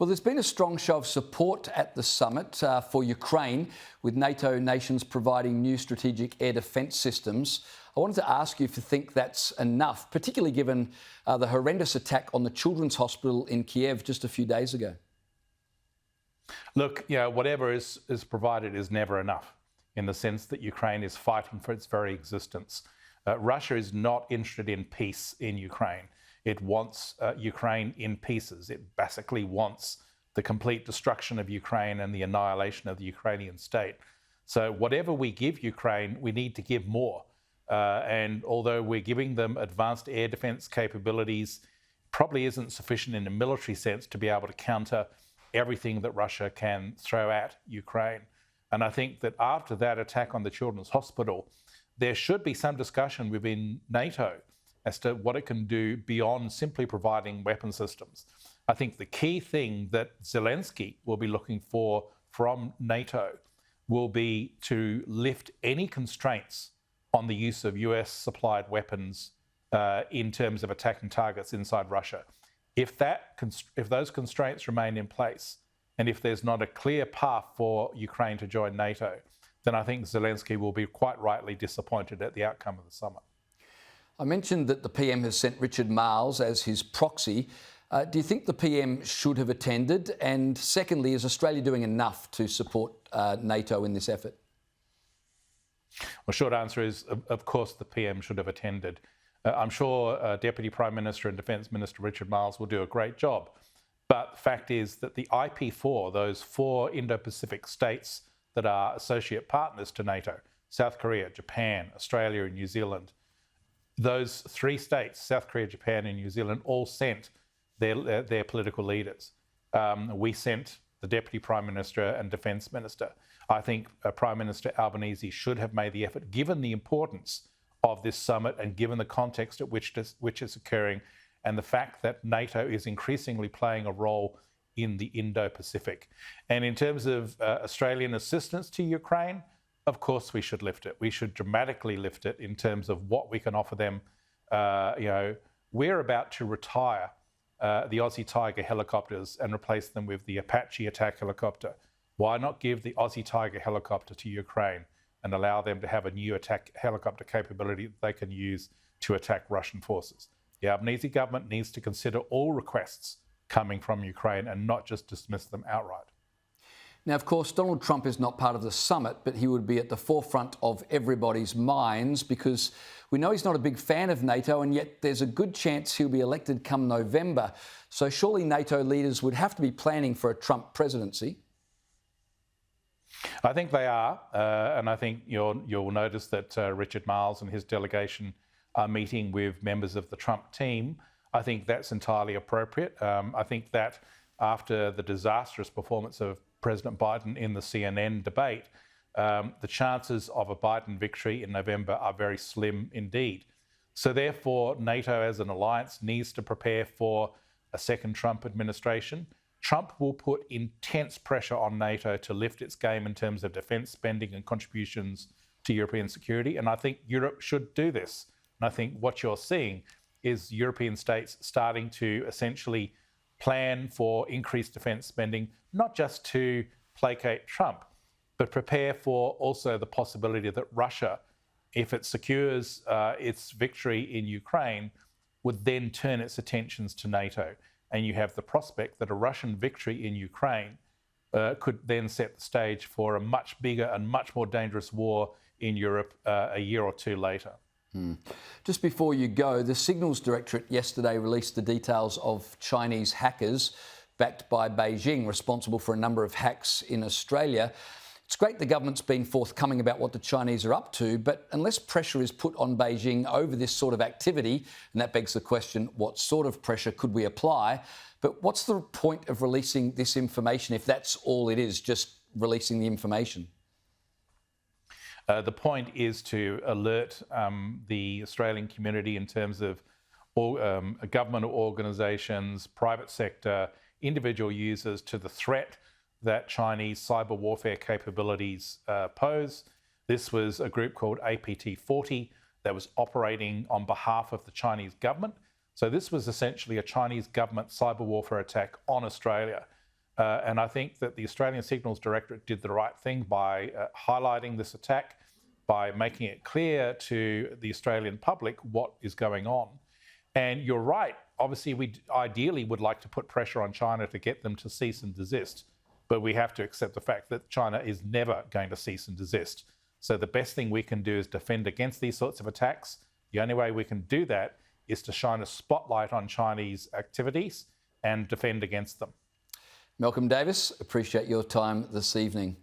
Well, there's been a strong show of support at the summit for Ukraine, with NATO nations providing new strategic air defence systems. I wanted to ask you if you think that's enough, particularly given the horrendous attack on the Children's Hospital in Kiev just a few days ago. Look, whatever is provided is never enough, in the sense that Ukraine is fighting for its very existence. Russia is not interested in peace in Ukraine. It wants Ukraine in pieces. It basically wants the complete destruction of Ukraine and the annihilation of the Ukrainian state. So whatever we give Ukraine, we need to give more. And although we're giving them advanced air defense capabilities, probably isn't sufficient in a military sense to be able to counter everything that Russia can throw at Ukraine. And I think that after that attack on the Children's Hospital, there should be some discussion within NATO as to what it can do beyond simply providing weapon systems. I think the key thing that Zelensky will be looking for from NATO will be to lift any constraints on the use of US-supplied weapons in terms of attacking targets inside Russia. If those constraints remain in place, and if there's not a clear path for Ukraine to join NATO, then I think Zelensky will be quite rightly disappointed at the outcome of the summit. I mentioned that the PM has sent Richard Marles as his proxy. Do you think the PM should have attended? And secondly, is Australia doing enough to support NATO in this effort? Well, short answer is, of course, the PM should have attended. I'm sure Deputy Prime Minister and Defence Minister Richard Marles will do a great job. But the fact is that the IP4, those 4 Indo-Pacific states that are associate partners to NATO, South Korea, Japan, Australia and New Zealand, those 3 states, South Korea, Japan and New Zealand, all sent their political leaders. We sent the Deputy Prime Minister and Defence Minister. I think Prime Minister Albanese should have made the effort, given the importance of this summit and given the context at which it's occurring, and the fact that NATO is increasingly playing a role in the Indo-Pacific. And in terms of Australian assistance to Ukraine, of course we should lift it. We should dramatically lift it in terms of what we can offer them. We're about to retire the Aussie Tiger helicopters and replace them with the Apache attack helicopter. Why not give the Aussie Tiger helicopter to Ukraine and allow them to have a new attack helicopter capability that they can use to attack Russian forces? The Albanese government needs to consider all requests coming from Ukraine and not just dismiss them outright. Now, of course, Donald Trump is not part of the summit, but he would be at the forefront of everybody's minds because we know he's not a big fan of NATO, and yet there's a good chance he'll be elected come November. So surely NATO leaders would have to be planning for a Trump presidency. I think they are, and I think you'll notice that Richard Marles and his delegation are meeting with members of the Trump team. I think that's entirely appropriate. I think that after the disastrous performance of President Biden in the CNN debate, the chances of a Biden victory in November are very slim indeed. So therefore, NATO as an alliance needs to prepare for a second Trump administration. Trump will put intense pressure on NATO to lift its game in terms of defence spending and contributions to European security, and I think Europe should do this. And I think what you're seeing is European states starting to essentially plan for increased defence spending, not just to placate Trump, but prepare for also the possibility that Russia, if it secures its victory in Ukraine, would then turn its attentions to NATO. And you have the prospect that a Russian victory in Ukraine could then set the stage for a much bigger and much more dangerous war in Europe a year or 2 later. Just before you go, the Signals Directorate yesterday released the details of Chinese hackers backed by Beijing responsible for a number of hacks in Australia. It's great the government's been forthcoming about what the Chinese are up to, but unless pressure is put on Beijing over this sort of activity, and that begs the question, what sort of pressure could we apply? But what's the point of releasing this information if that's all it is, just releasing the information? The point is to alert the Australian community in terms of government organisations, private sector, individual users to the threat that Chinese cyber warfare capabilities pose. This was a group called APT-40 that was operating on behalf of the Chinese government. So this was essentially a Chinese government cyber warfare attack on Australia. And I think that the Australian Signals Directorate did the right thing by highlighting this attack, by making it clear to the Australian public what is going on. And you're right, obviously we ideally would like to put pressure on China to get them to cease and desist, but we have to accept the fact that China is never going to cease and desist. So the best thing we can do is defend against these sorts of attacks. The only way we can do that is to shine a spotlight on Chinese activities and defend against them. Malcolm Davis, appreciate your time this evening.